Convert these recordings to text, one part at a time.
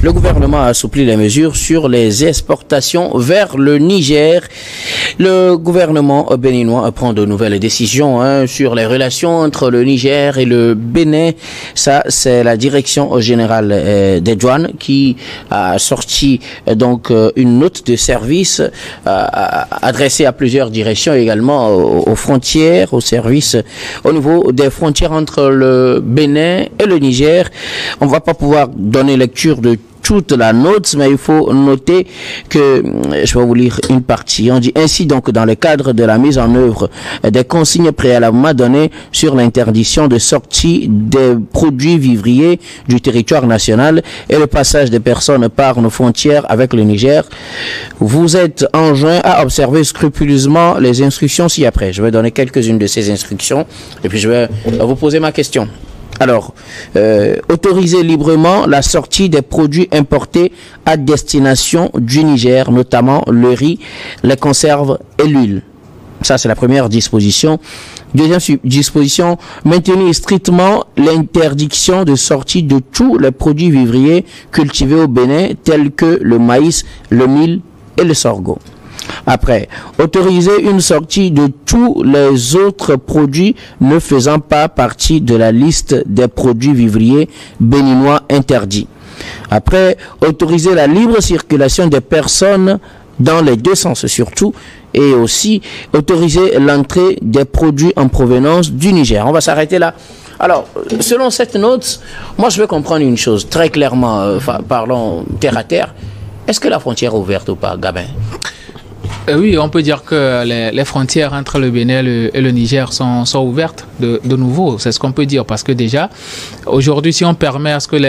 Le gouvernement a assoupli les mesures sur les exportations vers le Niger. Le gouvernement béninois prend de nouvelles décisions sur les relations entre le Niger et le Bénin. Ça, c'est la direction générale des douanes qui a sorti donc une note de service adressée à plusieurs directions, également aux frontières, aux services au niveau des frontières entre le Bénin et le Niger. On ne va pas pouvoir donner lecture de toute la note, mais il faut noter que, je vais vous lire une partie. On dit ainsi donc dans le cadre de la mise en œuvre des consignes préalablement données sur l'interdiction de sortie des produits vivriers du territoire national et le passage des personnes par nos frontières avec le Niger, vous êtes enjoint à observer scrupuleusement les instructions ci-après. Je vais donner quelques-unes de ces instructions et puis je vais vous poser ma question. Alors, autoriser librement la sortie des produits importés à destination du Niger, notamment le riz, les conserves et l'huile. Ça, c'est la première disposition. Deuxième disposition, maintenir strictement l'interdiction de sortie de tous les produits vivriers cultivés au Bénin, tels que le maïs, le mil et le sorgho. Après, autoriser une sortie de tous les autres produits ne faisant pas partie de la liste des produits vivriers béninois interdits. Après, autoriser la libre circulation des personnes dans les deux sens surtout, et aussi autoriser l'entrée des produits en provenance du Niger. On va s'arrêter là. Alors, selon cette note, moi je veux comprendre une chose très clairement, parlons terre à terre. Est-ce que la frontière est ouverte ou pas, Gabin? Oui, on peut dire que les frontières entre le Bénin et le Niger sont ouvertes de nouveau. C'est ce qu'on peut dire parce que déjà, aujourd'hui, si on permet à ce qu'il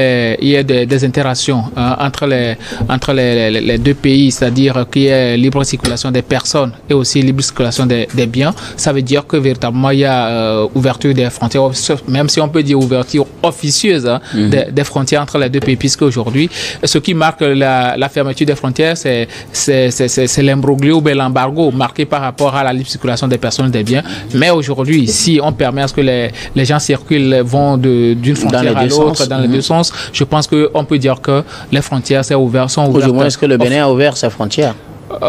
y ait des interactions entre les deux pays, c'est-à-dire qu'il y ait libre circulation des personnes et aussi libre circulation des biens, ça veut dire que véritablement il y a ouverture des frontières, même si on peut dire ouverture officieuse des frontières entre les deux pays, puisque aujourd'hui, ce qui marque la fermeture des frontières, c'est l'imbroglio, l'embargo marqué par rapport à la libre circulation des personnes et des biens. Mais aujourd'hui, si on permet à ce que les gens circulent, vont d'une frontière à l'autre, dans les deux sens, je pense qu'on peut dire que les frontières sont ouvertes. Aujourd'hui, est-ce que le Bénin a ouvert ses frontières?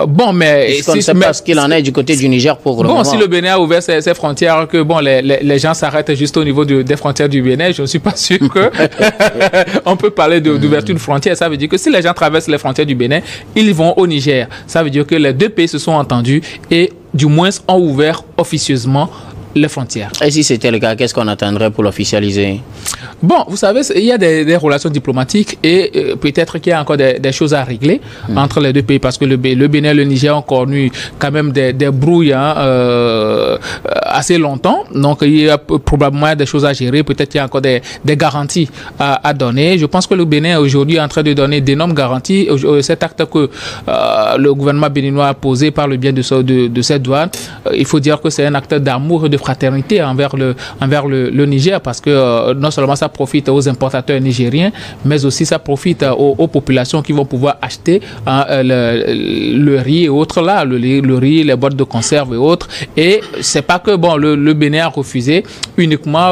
Bon, mais on ne sait pas ce qu'il en est du côté du Niger pour le moment. Si le Bénin a ouvert ses frontières, que bon, les gens s'arrêtent juste au niveau des frontières du Bénin, je ne suis pas sûr que on peut parler d'ouverture de frontières. Ça veut dire que si les gens traversent les frontières du Bénin, ils vont au Niger. Ça veut dire que les deux pays se sont entendus et du moins ont ouvert officieusement les frontières. Et si c'était le cas, qu'est-ce qu'on attendrait pour l'officialiser? Bon, vous savez, il y a des relations diplomatiques et peut-être qu'il y a encore des choses à régler entre les deux pays parce que le Bénin et le Niger ont connu quand même des brouilles assez longtemps. Donc, il y a probablement des choses à gérer. Peut-être qu'il y a encore des garanties à donner. Je pense que le Bénin est aujourd'hui en train de donner d'énormes garanties. Cet acte que le gouvernement béninois a posé par le biais de cette douane, il faut dire que c'est un acte d'amour et de fraternité envers le Niger parce que non seulement ça profite aux importateurs nigériens, mais aussi ça profite aux populations qui vont pouvoir acheter le riz et autres là, le riz, les boîtes de conserve et autres. Et c'est pas que bon le Bénin a refusé uniquement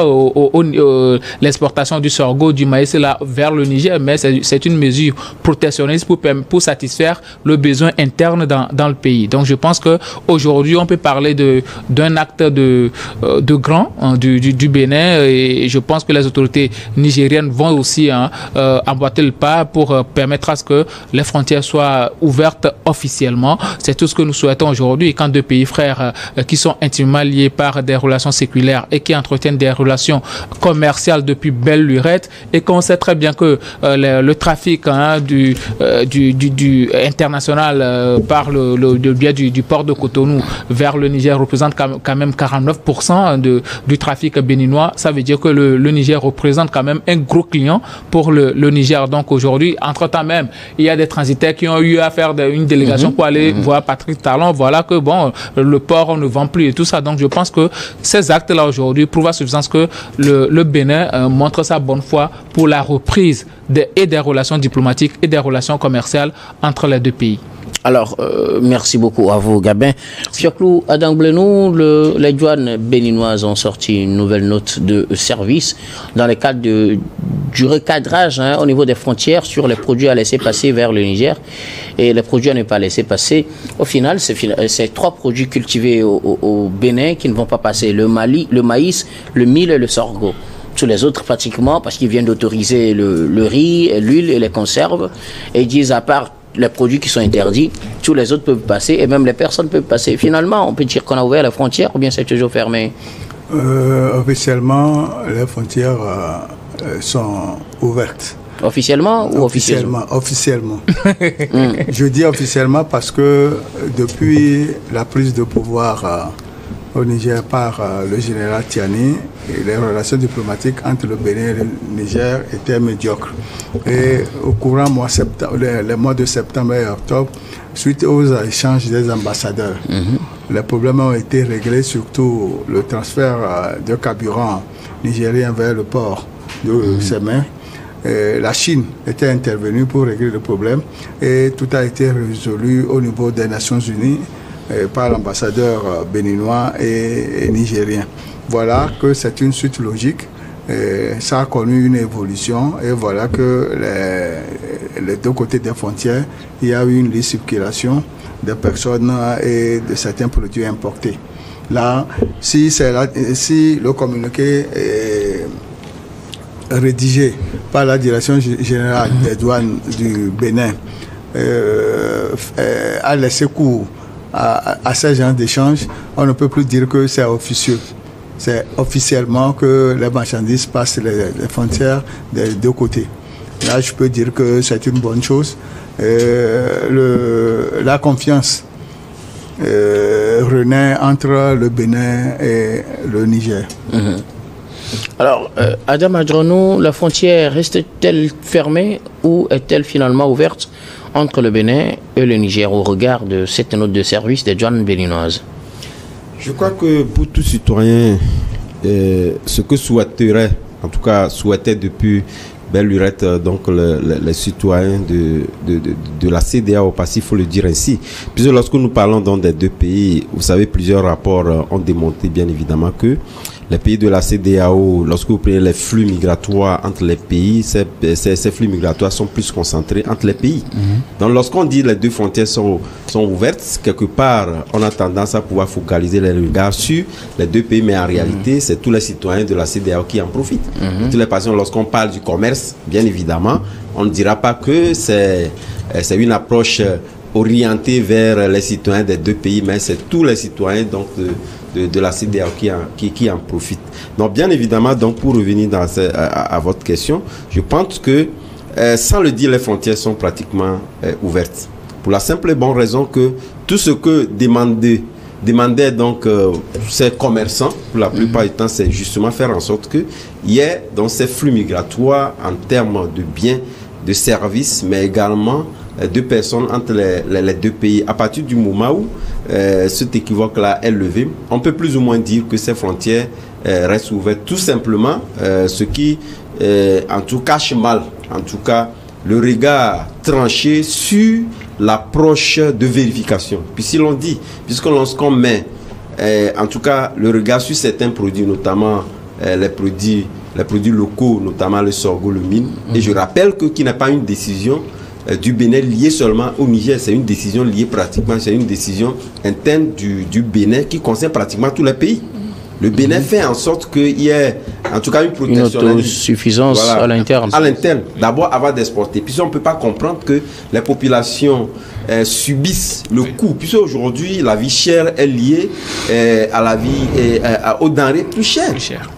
l'exportation du sorgho, du maïs là vers le Niger, mais c'est une mesure protectionniste pour satisfaire le besoin interne dans le pays. Donc je pense que aujourd'hui on peut parler d'un acte de grand du Bénin et je pense que les autorités nigériennes vont aussi emboîter le pas pour permettre à ce que les frontières soient ouvertes officiellement. C'est tout ce que nous souhaitons aujourd'hui quand deux pays frères qui sont intimement liés par des relations séculaires et qui entretiennent des relations commerciales depuis belle lurette et qu'on sait très bien que le trafic du international par le biais du port de Cotonou vers le Niger représente quand même 49% du trafic béninois. Ça veut dire que le Niger représente quand même un gros client pour le Niger. Donc aujourd'hui, entre-temps même, il y a des transitaires qui ont eu à faire une délégation pour aller voir Patrick Talon. Voilà que bon, le port on ne vend plus et tout ça. Donc je pense que ces actes-là aujourd'hui prouvent à suffisance que le Bénin montre sa bonne foi pour la reprise des relations diplomatiques et des relations commerciales entre les deux pays. Alors, merci beaucoup à vous, Gabin. Surtout, à Danglenou, les douanes béninoises ont sorti une nouvelle note de service dans le cadre du recadrage au niveau des frontières sur les produits à laisser passer vers le Niger et les produits à ne pas laisser passer. Au final, c'est 3 produits cultivés au Bénin qui ne vont pas passer, le maïs, le mil et le sorgho. Tous les autres pratiquement, parce qu'ils viennent d'autoriser le riz, l'huile et les conserves, et ils disent à part les produits qui sont interdits, tous les autres peuvent passer, et même les personnes peuvent passer. Finalement, on peut dire qu'on a ouvert la frontière, ou bien c'est toujours fermé? Officiellement, les frontières sont ouvertes. Officiellement ou officiellement? Officiellement. Je dis officiellement parce que depuis la prise de pouvoir au Niger par le général Tiani, les relations diplomatiques entre le Bénin et le Niger étaient médiocres. Et au courant les mois de septembre et octobre, suite aux échanges des ambassadeurs, les problèmes ont été réglés, surtout le transfert de carburant nigérien vers le port de Sémé. La Chine était intervenue pour régler le problème et tout a été résolu au niveau des Nations Unies par l'ambassadeur béninois et nigérien. Voilà que c'est une suite logique. Ça a connu une évolution et voilà que les deux côtés des frontières, il y a eu une libre circulation des personnes et de certains produits importés. Là, si le communiqué est rédigé par la direction générale des douanes du Bénin a laissé cours à ces gens d'échange, on ne peut plus dire que c'est officieux. C'est officiellement que les marchandises passent les frontières des deux côtés. Là, je peux dire que c'est une bonne chose. La confiance renaît entre le Bénin et le Niger. Alors, Adam Adronou, la frontière reste-t-elle fermée ou est-elle finalement ouverte entre le Bénin et le Niger au regard de cette note de service des douanes béninoises? Je crois que pour tout citoyen, ce que souhaitait depuis belle lurette donc les citoyens de la CEDEAO, parce qu'il faut le dire ainsi. Puisque lorsque nous parlons donc des deux pays, vous savez, plusieurs rapports ont démontré bien évidemment que les pays de la CEDEAO, lorsque vous prenez les flux migratoires entre les pays, ces flux migratoires sont plus concentrés entre les pays. Donc lorsqu'on dit les deux frontières sont ouvertes, quelque part, on a tendance à pouvoir focaliser les regards sur les deux pays, mais en réalité, c'est tous les citoyens de la CEDEAO qui en profitent. Toutes les personnes, lorsqu'on parle du commerce, bien évidemment, on ne dira pas que c'est une approche orientée vers les citoyens des deux pays, mais c'est tous les citoyens donc de la CEDEAO qui en profitent. Donc bien évidemment, donc pour revenir à votre question, je pense que sans le dire, les frontières sont pratiquement ouvertes. Pour la simple et bonne raison que tout ce que demandaient donc ces commerçants, pour la plupart du temps, c'est justement faire en sorte qu'il y ait dans ces flux migratoires en termes de biens, de services, mais également de personnes entre les deux pays. À partir du moment où cet équivoque-là est levé, on peut plus ou moins dire que ces frontières restent ouvertes. Tout simplement, ce qui en tout cas cache mal, en tout cas, le regard tranché sur l'approche de vérification. Puis si l'on dit, puisque lorsqu'on met en tout cas le regard sur certains produits, notamment les produits locaux, notamment le sorgho, le mil, et je rappelle que qui n'est pas une décision du Bénin liée seulement au Niger, c'est une décision liée pratiquement, c'est une décision interne du Bénin qui concerne pratiquement tous les pays. Le Bénin fait en sorte qu'il y ait en tout cas une protection. Une autosuffisance à l'interne. À l'interne, d'abord avant d'exporter. Puis on ne peut pas comprendre que les populations subissent le coût. Puisque aujourd'hui, la vie chère est liée à la vie, aux denrées plus chères.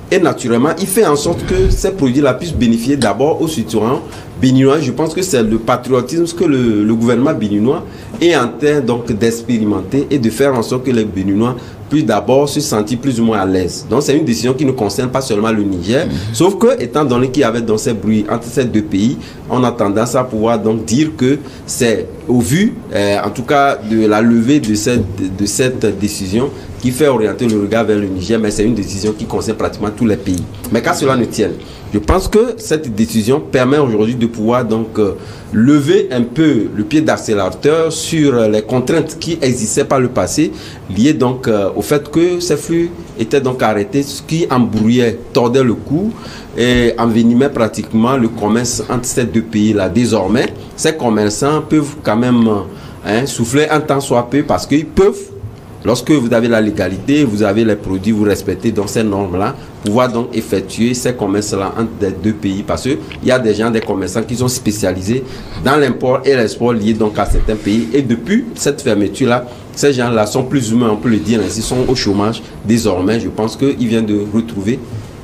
Et naturellement, il fait en sorte que ces produits-là puissent bénéficier d'abord aux citoyens béninois. Je pense que c'est le patriotisme que le gouvernement béninois est en train donc d'expérimenter et de faire en sorte que les Béninois puissent d'abord se sentir plus ou moins à l'aise. Donc c'est une décision qui ne concerne pas seulement le Niger, sauf que étant donné qu'il y avait dans ces bruits entre ces deux pays, on a tendance à pouvoir donc dire que c'est au vu, en tout cas de la levée de cette décision, qui fait orienter le regard vers le Niger, mais c'est une décision qui concerne pratiquement tous les pays. Mais qu'à cela ne tienne, je pense que cette décision permet aujourd'hui de pouvoir donc lever un peu le pied d'accélérateur sur les contraintes qui existaient par le passé, liées donc au fait que ces flux étaient donc arrêtés, ce qui embrouillait, tordait le cou et envenimait pratiquement le commerce entre ces deux pays-là. Désormais, ces commerçants peuvent quand même souffler un temps soit peu parce qu'ils peuvent, lorsque vous avez la légalité, vous avez les produits, vous respectez donc ces normes-là, pouvoir donc effectuer ces commerces-là entre les deux pays, parce qu'il y a des gens, des commerçants qui sont spécialisés dans l'import et l'export liés donc à certains pays. Et depuis cette fermeture-là, ces gens-là sont plus humains, on peut le dire ainsi, sont au chômage. Désormais, je pense qu'ils viennent de retrouver,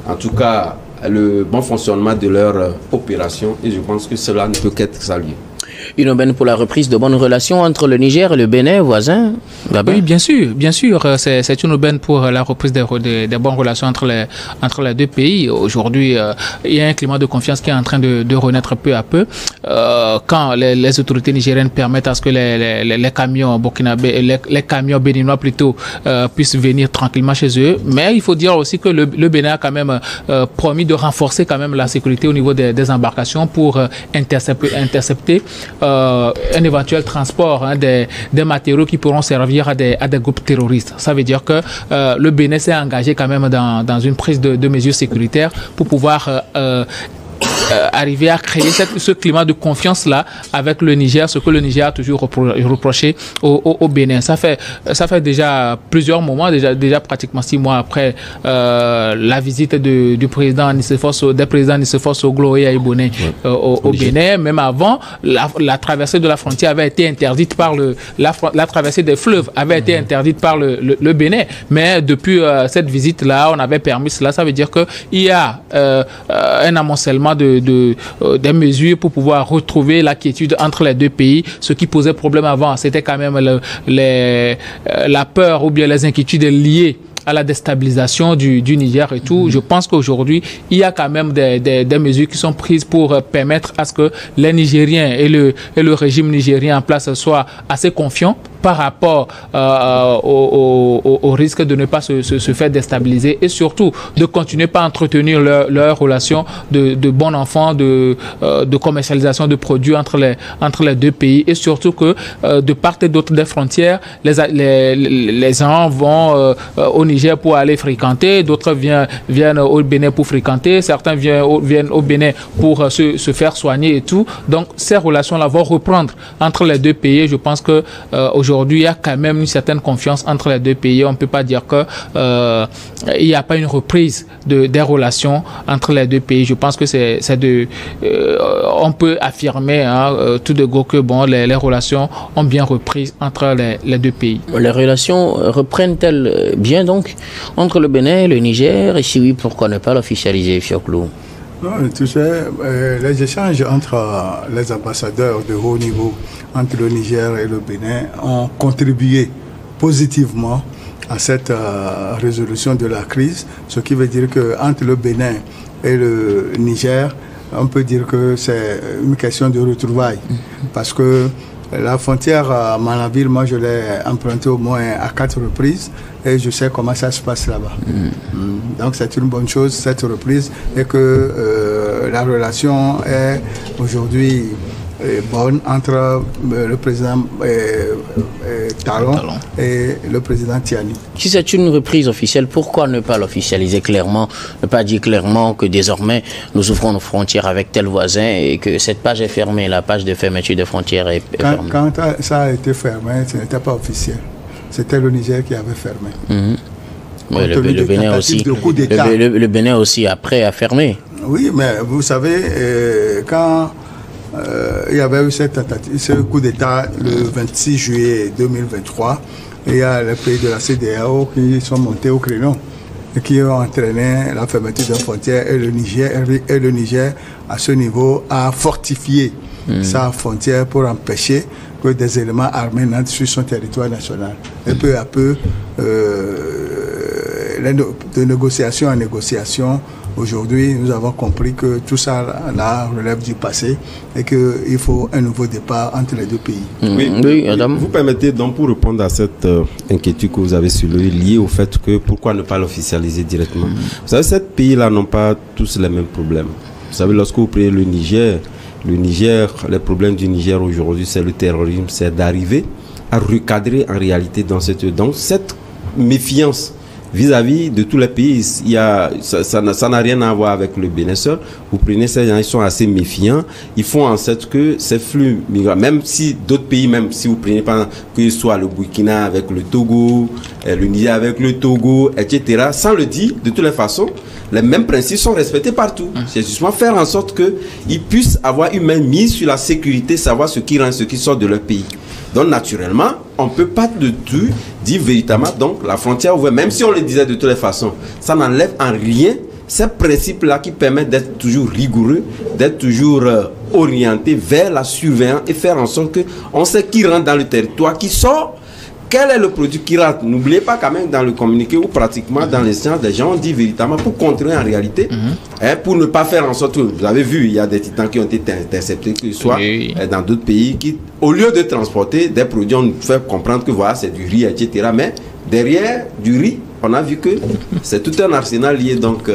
en tout cas, le bon fonctionnement de leur opération, et je pense que cela ne peut qu'être salué. Une aubaine pour la reprise de bonnes relations entre le Niger et le Bénin voisin. Oui, bien sûr, c'est une aubaine pour la reprise des bonnes relations entre les deux pays. Aujourd'hui, il y a un climat de confiance qui est en train de renaître peu à peu. Quand les autorités nigériennes permettent à ce que les camions burkinabés, les camions béninois plutôt, puissent venir tranquillement chez eux. Mais il faut dire aussi que le Bénin a quand même promis de renforcer quand même la sécurité au niveau des embarcations pour intercepter un éventuel transport des matériaux qui pourront servir à des groupes terroristes. Ça veut dire que le Bénin s'est engagé quand même dans une prise de mesures sécuritaires pour pouvoir arriver à créer ce climat de confiance-là avec le Niger, ce que le Niger a toujours reproché au Bénin. Ça fait déjà plusieurs moments, déjà pratiquement 6 mois après la visite du président Nicéphore Soglo et Aïbonné au Bénin. Même avant, la traversée de la frontière avait été interdite par la traversée des fleuves avait été interdite par le Bénin. Mais depuis cette visite-là, on avait permis cela. Ça veut dire qu'il y a un amoncellement des mesures pour pouvoir retrouver la quiétude entre les deux pays. Ce qui posait problème avant, c'était quand même la peur ou bien les inquiétudes liées à la déstabilisation du Niger et tout. Je pense qu'aujourd'hui, il y a quand même des mesures qui sont prises pour permettre à ce que les Nigériens et le régime nigérien en place soient assez confiants par rapport au risque de ne pas se faire déstabiliser et surtout de continuer par entretenir leur relation de bon enfant, de commercialisation de produits entre les deux pays et surtout que de part et d'autre des frontières, les gens vont au Niger pour aller fréquenter, d'autres viennent au Bénin pour fréquenter, certains viennent au Bénin pour se faire soigner et tout. Donc ces relations-là vont reprendre entre les deux pays. Je pense que aujourd'hui, il y a quand même une certaine confiance entre les deux pays. On ne peut pas dire que il n'y a pas une reprise des relations entre les deux pays. Je pense que on peut affirmer tout de go que les relations ont bien repris entre les deux pays. Les relations reprennent-elles bien donc entre le Bénin et le Niger? Et si oui, pourquoi ne pas l'officialiser, Fioclou? Non, tu sais, les échanges entre les ambassadeurs de haut niveau entre le Niger et le Bénin ont contribué positivement à cette résolution de la crise, ce qui veut dire qu'entre le Bénin et le Niger, on peut dire que c'est une question de retrouvailles, parce que la frontière à Manaville, moi je l'ai empruntée au moins à 4 reprises et je sais comment ça se passe là-bas. Donc c'est une bonne chose cette reprise et que la relation est aujourd'hui bonne entre le président Talon et le président Tiani. Si c'est une reprise officielle, pourquoi ne pas l'officialiser clairement, ne pas dire clairement que désormais nous ouvrons nos frontières avec tel voisin et que cette page est fermée, la page de fermeture des frontières est fermée? Quand ça a été fermé, ce n'était pas officiel. C'était le Niger qui avait fermé. Oui, le Bénin aussi. Le Bénin aussi après a fermé. Oui, mais vous savez, quand il y avait eu ce coup d'État le 26 juillet 2023, il y a les pays de la CEDEAO qui sont montés au créneau et qui ont entraîné la fermeture des frontières et le Niger à ce niveau a fortifié sa frontière pour empêcher que des éléments armés n'entrent sur son territoire national. Et peu à peu, de négociation en négociation, aujourd'hui, nous avons compris que tout ça là relève du passé et qu'il faut un nouveau départ entre les deux pays. Oui, Adam. Vous permettez donc, pour répondre à cette inquiétude que vous avez soulevée, liée au fait que pourquoi ne pas l'officialiser directement. Vous savez, ces pays-là n'ont pas tous les mêmes problèmes. Vous savez, lorsque vous prenez le Niger, les problèmes du Niger aujourd'hui, c'est le terrorisme, c'est d'arriver à recadrer en réalité dans cette méfiance vis-à-vis de tous les pays. Ça n'a rien à voir avec le Bénin seul. Vous prenez ces gens, ils sont assez méfiants. Ils font en sorte que ces flux migratoires, même si d'autres pays, même si vous prenez par exemple, que ce soit le Burkina avec le Togo, le Niger avec le Togo, etc., sans le dire, de toutes les façons, les mêmes principes sont respectés partout. C'est justement faire en sorte qu'ils puissent avoir une main mise sur la sécurité, savoir ce qui rentre, ce qui sort de leur pays. Donc, naturellement, on ne peut pas de tout dire véritablement, donc, la frontière ouverte, même si on le disait de toutes les façons, ça n'enlève en rien ces principes-là qui permettent d'être toujours rigoureux, d'être toujours orienté vers la surveillance et faire en sorte qu'on sait qui rentre dans le territoire, qui sort. Quel est le produit qui rentre? N'oubliez pas quand même dans le communiqué ou pratiquement dans les sciences, les gens ont dit véritablement pour contrôler en réalité, pour ne pas faire en sorte que, vous avez vu, il y a des titans qui ont été interceptés, que ce soit dans d'autres pays, qui, au lieu de transporter des produits, on fait comprendre que voilà, c'est du riz, etc. Mais derrière du riz, on a vu que c'est tout un arsenal lié donc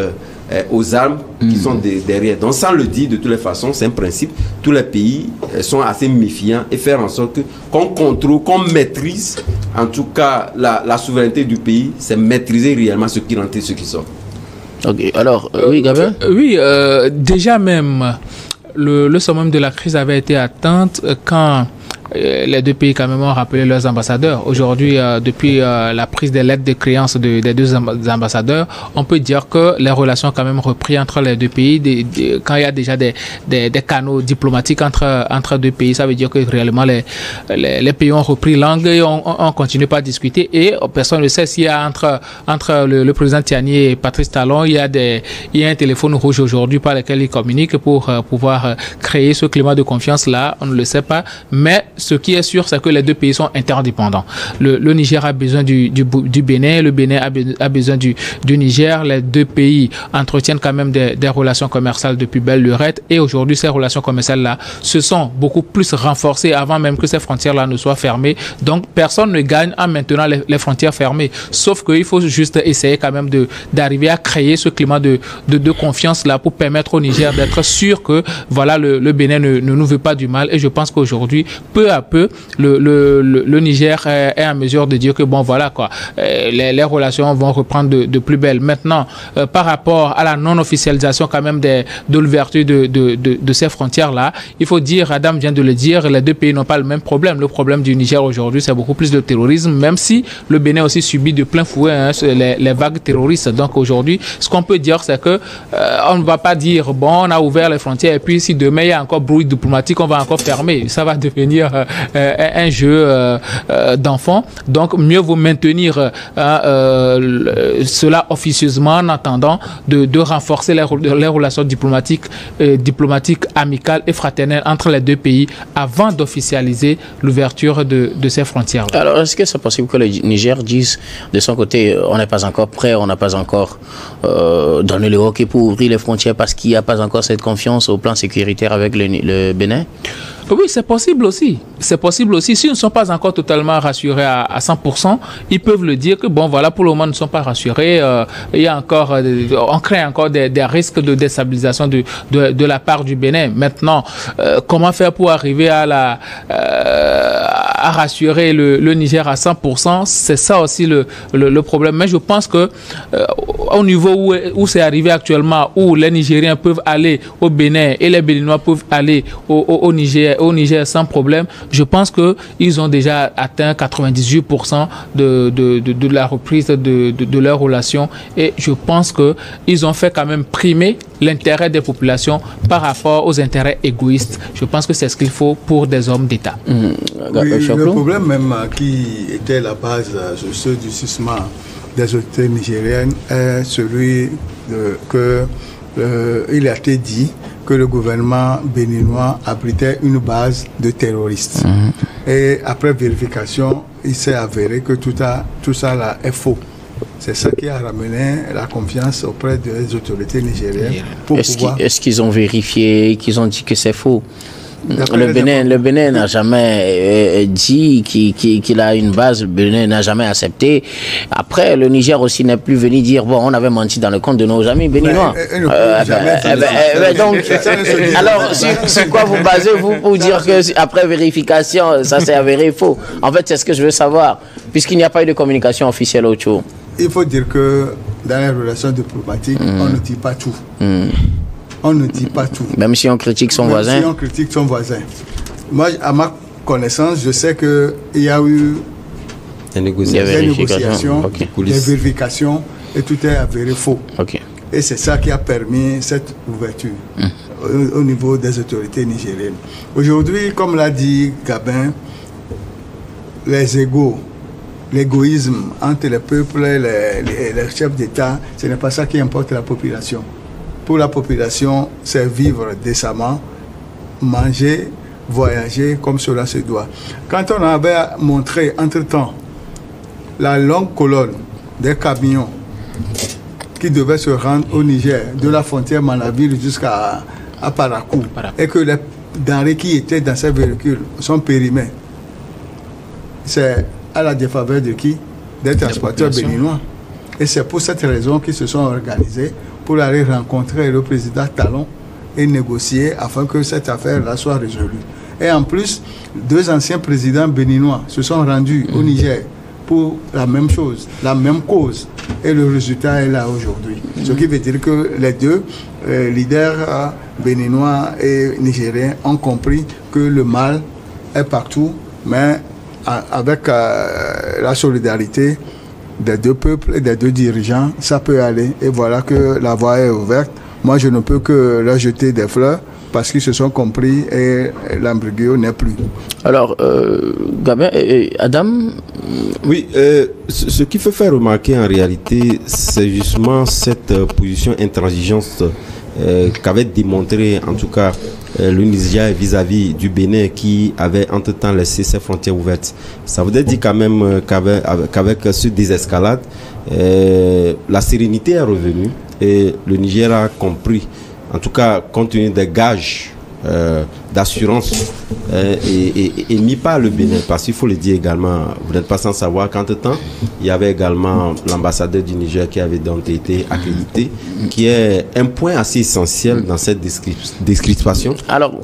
aux armes qui sont derrière. Donc sans le dire de toutes les façons, c'est un principe. Tous les pays sont assez méfiants et faire en sorte qu'on contrôle, qu'on maîtrise, en tout cas la souveraineté du pays, c'est maîtriser réellement ce qui rentre et ce qui sort. Ok, alors, oui, Gabriel? Oui, déjà même, le summum de la crise avait été atteinte quand les deux pays quand même ont rappelé leurs ambassadeurs. Aujourd'hui, depuis la prise des lettres de créance des deux ambassadeurs, on peut dire que les relations ont quand même repris entre les deux pays. Quand il y a déjà des canaux diplomatiques entre deux pays, ça veut dire que réellement les pays ont repris langue et on continue pas à discuter. Et personne ne sait s'il y a entre le président Tiani et Patrice Talon, il y a un téléphone rouge aujourd'hui par lequel ils communiquent pour pouvoir créer ce climat de confiance là. On ne le sait pas, mais ce qui est sûr, c'est que les deux pays sont interdépendants. Le Niger a besoin du Bénin, le Bénin a besoin du Niger. Les deux pays entretiennent quand même des relations commerciales depuis belle lurette. Et aujourd'hui, ces relations commerciales-là se sont beaucoup plus renforcées avant même que ces frontières-là ne soient fermées. Donc, personne ne gagne en maintenant les frontières fermées. Sauf qu'il faut juste essayer quand même d'arriver à créer ce climat de confiance-là pour permettre au Niger d'être sûr que voilà, le Bénin ne nous veut pas du mal. Et je pense qu'aujourd'hui, peu à peu, le Niger est en mesure de dire que bon voilà quoi, les relations vont reprendre de plus belle. Maintenant, par rapport à la non-officialisation quand même de l'ouverture de ces frontières-là, il faut dire, Adam vient de le dire, les deux pays n'ont pas le même problème. Le problème du Niger aujourd'hui, c'est beaucoup plus de terrorisme, même si le Bénin aussi subit de plein fouet les vagues terroristes. Donc aujourd'hui, ce qu'on peut dire, c'est que on ne va pas dire bon, on a ouvert les frontières et puis si demain il y a encore bruit diplomatique, on va encore fermer. Ça va devenir un jeu d'enfants. Donc mieux vaut maintenir cela officieusement en attendant de renforcer les relations diplomatiques amicales et fraternelles entre les deux pays avant d'officialiser l'ouverture de ces frontières. Alors est-ce que c'est possible que le Niger dise de son côté on n'est pas encore prêt, on n'a pas encore donné le hockey pour ouvrir les frontières parce qu'il n'y a pas encore cette confiance au plan sécuritaire avec le Bénin? Oui, c'est possible aussi. C'est possible aussi. S'ils ne sont pas encore totalement rassurés à 100%, ils peuvent le dire que bon, voilà, pour le moment, ils ne sont pas rassurés. Il y a encore, on craint encore des risques de déstabilisation de la part du Bénin. Maintenant, comment faire pour arriver à rassurer le Niger à 100%? C'est ça aussi le problème. Mais je pense que au niveau où c'est arrivé actuellement, où les Nigériens peuvent aller au Bénin et les Béninois peuvent aller au Niger sans problème, je pense qu'ils ont déjà atteint 98% de la reprise de leurs relations et je pense qu'ils ont fait quand même primer l'intérêt des populations par rapport aux intérêts égoïstes. Je pense que c'est ce qu'il faut pour des hommes d'État. Oui, le problème même qui était la base de ce durcissement des autorités nigériennes est celui il a été dit que le gouvernement béninois abritait une base de terroristes. Et après vérification, il s'est avéré que tout ça là est faux. C'est ça qui a ramené la confiance auprès des autorités nigériennes. Est-ce qu'ils ont vérifié, qu'ils ont dit que c'est faux? Le Bénin n'a jamais dit qu'il a une base, le Bénin n'a jamais accepté. Après, le Niger aussi n'est plus venu dire, bon, on avait menti dans le compte de nos amis béninois. Donc, alors, sur quoi vous basez-vous pour dire que après vérification, ça s'est avéré faux? En fait, c'est ce que je veux savoir, puisqu'il n'y a pas eu de communication officielle autour. Il faut dire que dans les relations diplomatiques, on ne dit pas tout. On ne dit pas tout. Même si on critique son voisin. Même si on critique son voisin. Moi, à ma connaissance, je sais qu'il y a eu des négociations, des vérifications, et tout est avéré faux. Okay. Et c'est ça qui a permis cette ouverture au niveau des autorités nigériennes. Aujourd'hui, comme l'a dit Gabin, les égos, l'égoïsme entre les peuples et les chefs d'État, ce n'est pas ça qui importe la population. Pour la population, c'est vivre décemment, manger, voyager comme cela se doit. Quand on avait montré entre-temps la longue colonne des camions qui devaient se rendre au Niger, de la frontière Manaville jusqu'à Parakou, et que les denrées qui étaient dans ces véhicules sont périmées, c'est à la défaveur de qui? Des transporteurs béninois. Et c'est pour cette raison qu'ils se sont organisés pour aller rencontrer le président Talon et négocier afin que cette affaire-là soit résolue. Et en plus, 2 anciens présidents béninois se sont rendus au Niger pour la même chose, la même cause. Et le résultat est là aujourd'hui. Ce qui veut dire que les deux leaders béninois et nigériens ont compris que le mal est partout, mais avec la solidarité des deux peuples et des deux dirigeants, ça peut aller. Et voilà que la voie est ouverte. Moi, je ne peux que leur jeter des fleurs parce qu'ils se sont compris et l'embrouille n'est plus. Alors, Gabin, Adam? Oui, ce qui fait faire remarquer en réalité, c'est justement cette position intransigeante qu'avait démontré en tout cas le Niger vis-à-vis du Bénin qui avait entre-temps laissé ses frontières ouvertes. Ça voudrait dire quand même qu'avec ce désescalade, la sérénité est revenue et le Niger a compris, en tout cas compte tenu des gages d'assurance émis par le Bénin, parce qu'il faut le dire également, vous n'êtes pas sans savoir qu'entre-temps, il y avait également l'ambassadeur du Niger qui avait donc été accrédité, qui est un point assez essentiel dans cette description. Alors,